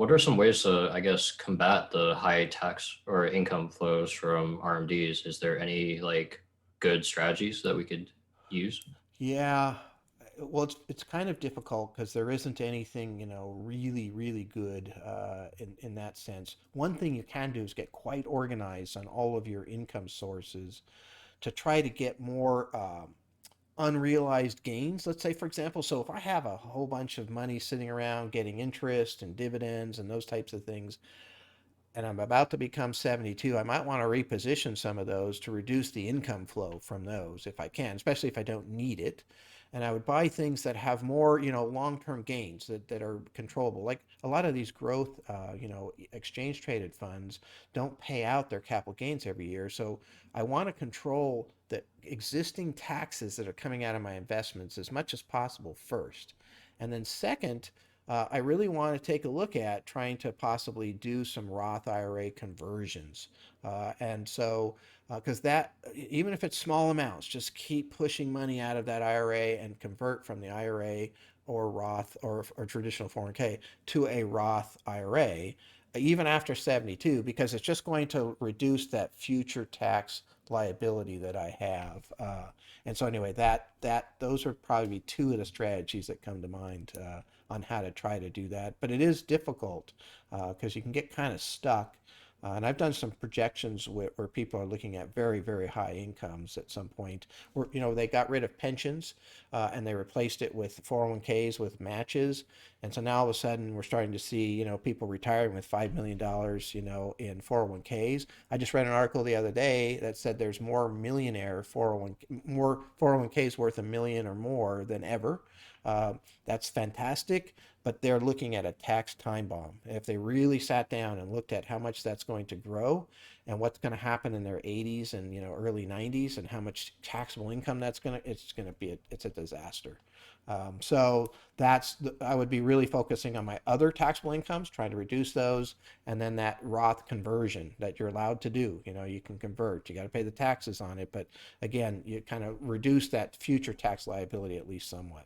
What are some ways to, I guess, combat the high tax or income flows from RMDs? Is there any like good strategies that we could use? Yeah, well, it's kind of difficult because there isn't anything, really, really good in that sense. One thing you can do is get quite organized on all of your income sources to try to get more unrealized gains. Let's say, for example, so if I have a whole bunch of money sitting around getting interest and dividends and those types of things, and I'm about to become 72, I might want to reposition some of those to reduce the income flow from those if I can, especially if I don't need it. And I would buy things that have more, long-term gains that are controllable. Like a lot of these growth, exchange traded funds don't pay out their capital gains every year. So I want to control the existing taxes that are coming out of my investments as much as possible first. And then second, I really want to take a look at trying to possibly do some Roth IRA conversions. And so, because that, even if it's small amounts, just keep pushing money out of that IRA and convert from the IRA or Roth or traditional 401k to a Roth IRA, even after 72, because it's just going to reduce that future tax liability that I have. And so anyway, those are probably two of the strategies that come to mind on how to try to do that. But it is difficult because you can get kind of stuck. And I've done some projections where people are looking at very, very high incomes at some point. Where they got rid of pensions and they replaced it with 401ks with matches, and so now all of a sudden we're starting to see people retiring with $5 million in 401ks. I just read an article the other day that said there's more millionaire 401 more 401ks worth a million or more than ever. That's fantastic, but they're looking at a tax time bomb. If they really sat down and looked at how much that's going to grow and what's going to happen in their 80s and early 90s and how much taxable income it's going to be it's a disaster. So I would be really focusing on my other taxable incomes, trying to reduce those, and then that Roth conversion that you're allowed to do. You can convert. You got to pay the taxes on it, but again, you kind of reduce that future tax liability at least somewhat.